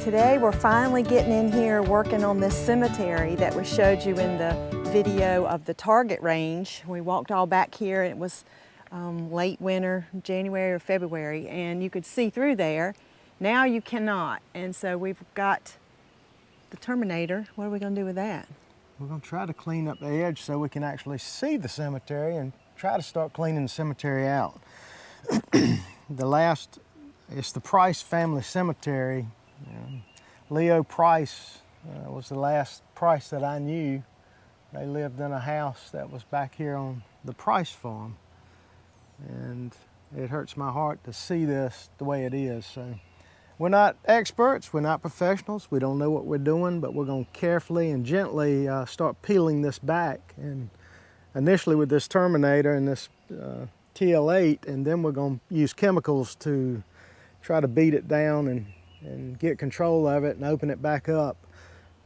Today we're finally getting in here working on this cemetery that we showed you in the video of the target range. We walked all back here and it was late winter, January or February, and you could see through there. Now you cannot, and so we've got the Terminator. What are we going to do with that? We're going to try to clean up the edge so we can actually see the cemetery and try to start cleaning the cemetery out. It's the Price family cemetery. Leo Price was the last Price that I knew. They lived in a house that was back here on the Price farm. And it hurts my heart to see this the way it is. So we're not experts, we're not professionals, we don't know what we're doing, but we're going to carefully and gently start peeling this back. And initially with this Terminator and this TL8, and then we're going to use chemicals to try to beat it down and get control of it and open it back up.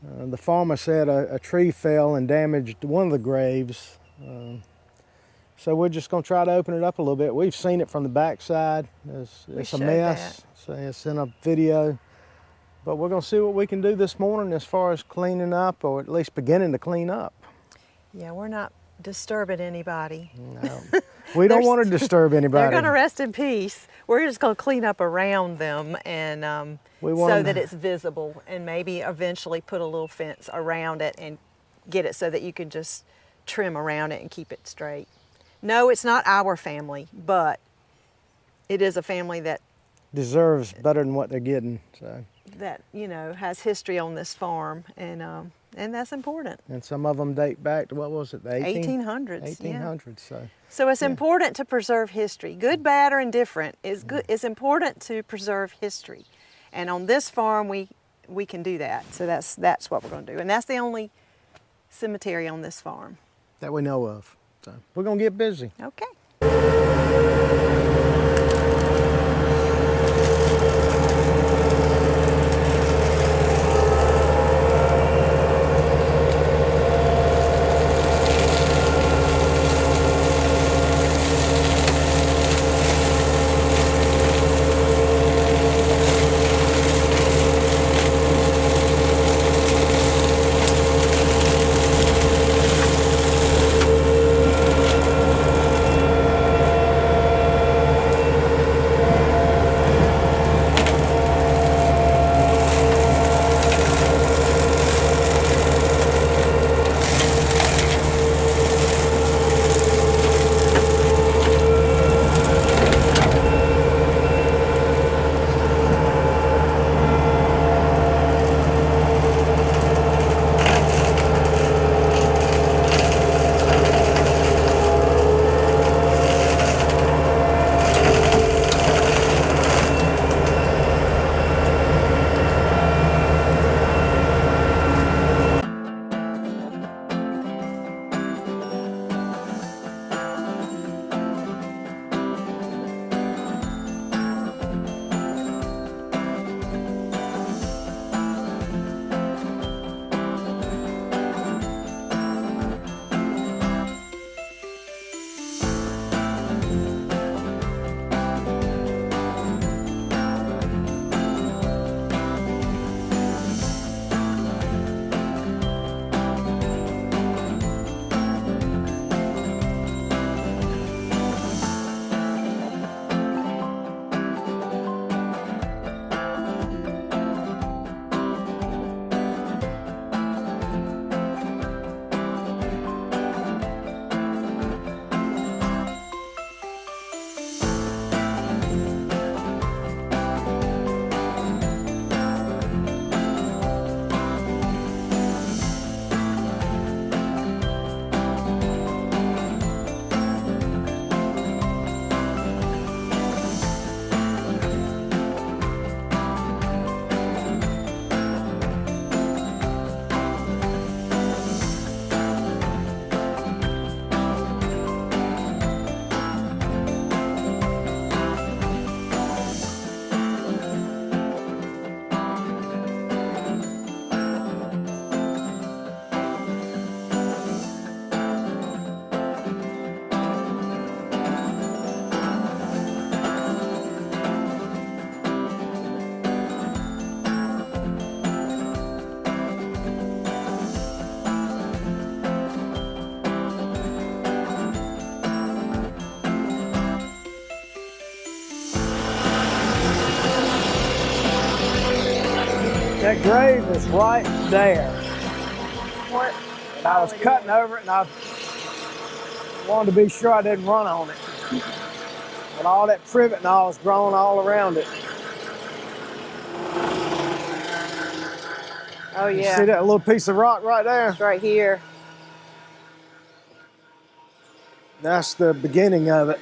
The farmer said a tree fell and damaged one of the graves. So we're just going to try to open it up a little bit. We've seen it from the backside. It's a mess. So it's in a video. But we're going to see what we can do this morning as far as cleaning up, or at least beginning to clean up. Yeah, we're not disturbing anybody. No. We don't want to disturb anybody. They're going to rest in peace. We're just going to clean up around them and so that it's visible, and maybe eventually put a little fence around it and get it so that you can just trim around it and keep it straight. No, it's not our family, but it is a family that deserves better than what they're getting. So that, you know, has history on this farm, and that's important. And some of them date back to, what was it, the 1800s. 1800s. Yeah. So it's important to preserve history. Good, bad, or indifferent is good. It's important to preserve history, and on this farm we can do that. So that's what we're going to do, and that's the only cemetery on this farm that we know of. So we're going to get busy. Okay. That grave was right there. What? And I was cutting over it, and I wanted to be sure I didn't run on it. But all that privet and all was growing all around it. Oh You yeah. see that little piece of rock right there? It's right here. That's the beginning of it.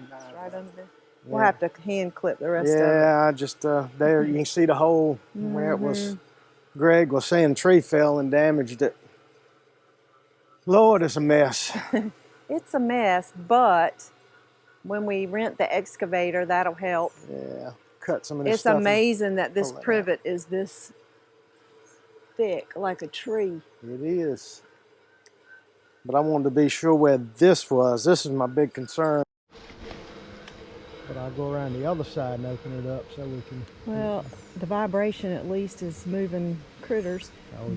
It's right under there. We'll have to hand clip the rest of it. Yeah, I just there you can see the hole where it was. Greg was saying tree fell and damaged it. Lord, it's a mess. It's a mess, but when we rent the excavator, that'll help. Yeah, cut some of this It's stuff. amazing that this pull it out. privet is this thick, like a tree. It is. But I wanted to be sure where this was. This is my big concern. But I'll go around the other side and open it up so we can... Well, the vibration at least is moving critters. Oh, yeah.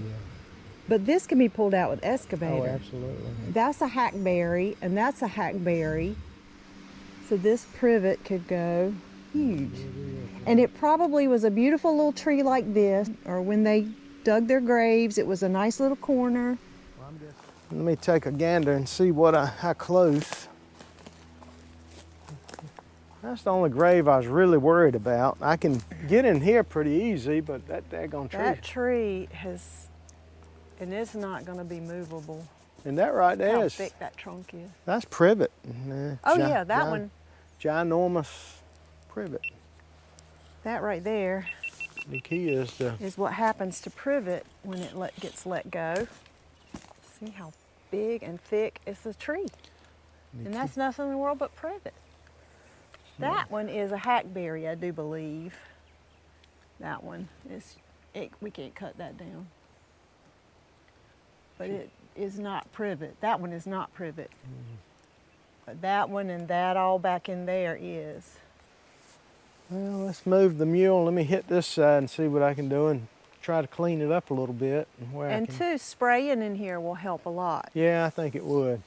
But this can be pulled out with excavator. Oh, absolutely. That's a hackberry, and that's a hackberry. So this privet could go huge. And it probably was a beautiful little tree like this, or when they dug their graves, it was a nice little corner. Let me take a gander and see how close. That's the only grave I was really worried about. I can get in here pretty easy, but that daggone tree. That tree has, and it's not going to be movable. And that right there How is, thick that trunk is. that's privet. Oh yeah, that one. Ginormous privet. That right there The key is to... is what happens to privet when it gets let go. See how big and thick it's a tree. And that's nothing in the world but privet. That one is a hackberry, I do believe. That one is, we can't cut that down. But it is not privet. That one is not privet. But that one and that all back in there is. Well, let's move the mule. Let me hit this side and see what I can do and try to clean it up a little bit. And too, spraying in here will help a lot. Yeah, I think it would,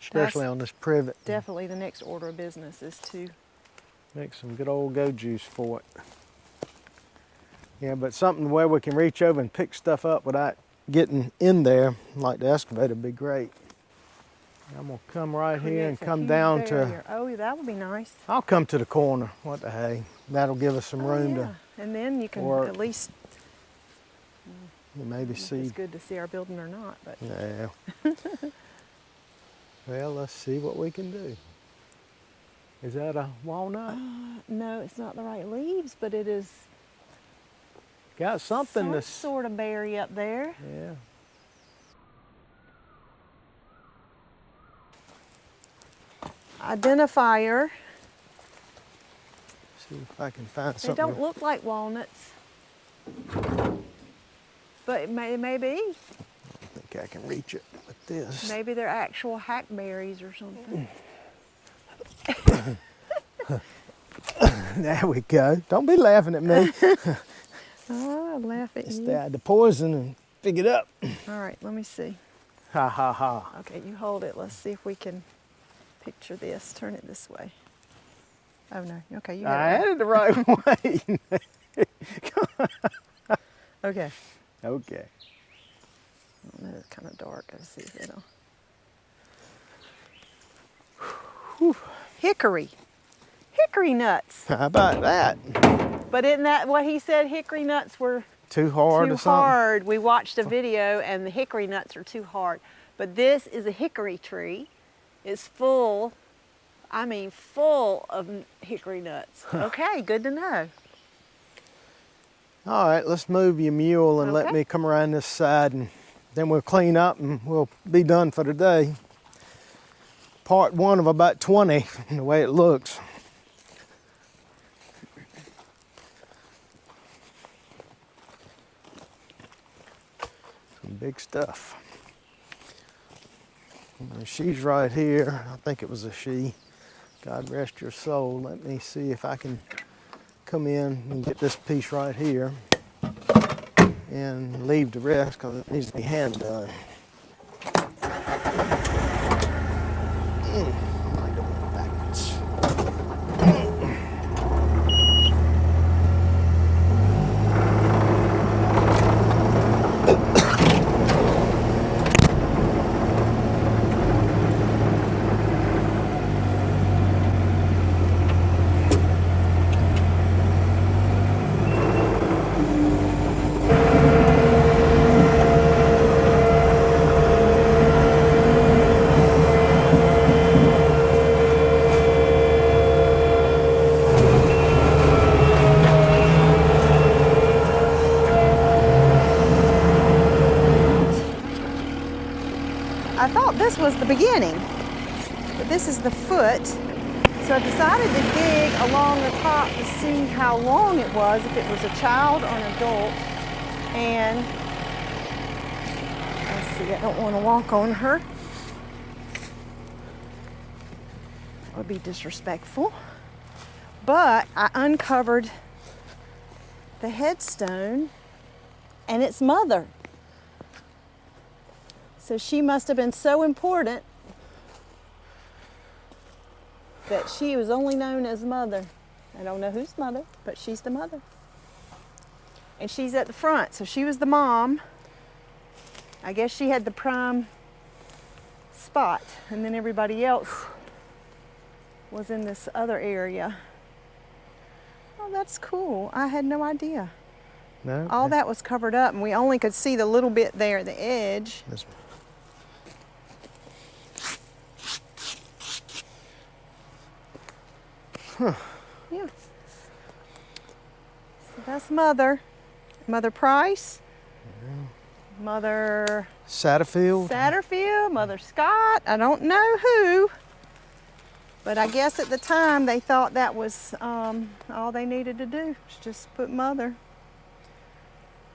especially on this privet. Definitely the next order of business is to make some good old goat juice for it. Yeah, but something where we can reach over and pick stuff up without getting in there, like the excavator, would be great. I'm gonna come right here and come down to... Oh, that would be nice. I'll come to the corner. What the hey? That'll give us some room to... And then you can work. at least... Maybe see... It's good to see our building or not, but... Yeah. Well, let's see what we can do. Is that a walnut? No, it's not the right leaves, but it is... Got something some sort of berry up there. Yeah. Identifier. See if I can find They something. don't look like walnuts, but it may be. I don't think I can reach it with this. Maybe they're actual hackberries or something. There we go. Don't be laughing at me. Oh, I laugh at It's you. the poison and pick it up. All right, let me see. Ha ha ha. Okay, you hold it. Let's see if we can picture this. Turn it this way. Oh no. Okay, you I got had it. it the right way. Okay. Okay. Oh, no, it's kind of dark. Let's see if it'll. Hickory. Hickory nuts. How about that? But isn't that what he said? Hickory nuts were Too hard too or something? hard. We watched a video and the hickory nuts are too hard. But this is a hickory tree. It's full, I mean full of hickory nuts. Okay, good to know. All right, let's move your mule and let Okay. me come around this side and then we'll clean up and we'll be done for today. Part one of about 20, the way it looks. Some big stuff. And she's right here. I think it was a she. God rest your soul. Let me see if I can come in and get this piece right here and leave the rest because it needs to be hand done. I go backwards. this was the beginning, but this is the foot. So I decided to dig along the top to see how long it was, if it was a child or an adult. And let's see, I don't want to walk on her. That would be disrespectful. But I uncovered the headstone and its mother. So she must have been so important that she was only known as mother. I don't know whose mother, but she's the mother. And she's at the front, so she was the mom. I guess she had the prime spot, and then everybody else was in this other area. Oh, that's cool. I had no idea. No. All that was covered up, and we only could see the little bit there at the edge. This one. Huh. Yeah. So that's Mother. Mother Price. Yeah. Mother Satterfield, Mother Scott. I don't know who. But I guess at the time they thought that was all they needed to do, was just put Mother.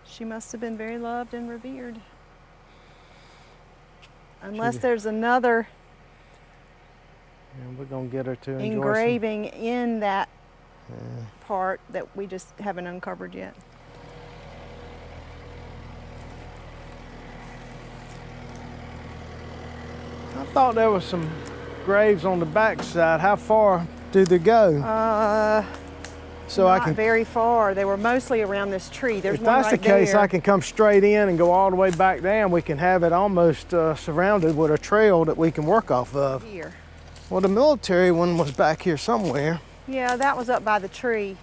She must have been very loved and revered. Unless there's another we're gonna get her to engraving in that part that we just haven't uncovered yet. I thought there was some graves on the back side. How far do they go? Not very far. They were mostly around this tree. There's one right there. If that's the case, I can come straight in and go all the way back down. We can have it almost surrounded with a trail that we can work off of. Here. Well, the military one was back here somewhere. Yeah, that was up by the tree.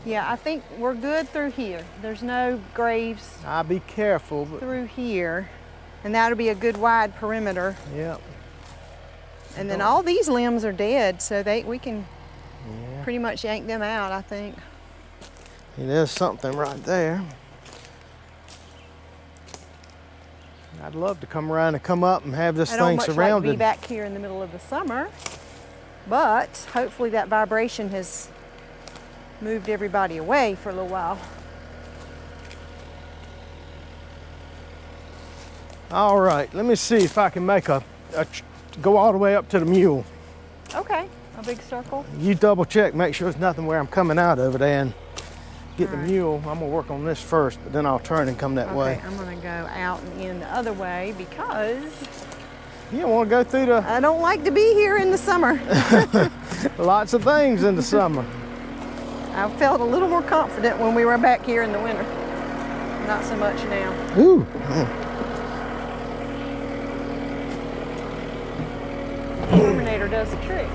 Yeah, I think we're good through here. There's no graves. I'll be careful. Through here. And that'll be a good wide perimeter. Yep. And then all these limbs are dead, so we can pretty much yank them out, I think. There's something right there. I'd love to come around and come up and have this thing surrounded. I don't much like to be back here in the middle of the summer, but hopefully that vibration has moved everybody away for a little while. All right, let me see if I can make go all the way up to the mule. Okay, a big circle. You double check, make sure there's nothing where I'm coming out over there and get the mule. I'm gonna work on this first, but then I'll turn and come that way. Okay, I'm gonna go out and in the other way because you don't want to go through the... I don't like to be here in the summer. Lots of things in the summer. I felt a little more confident when we were back here in the winter. Not so much now. Ooh. Terminator does the trick.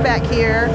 Back here.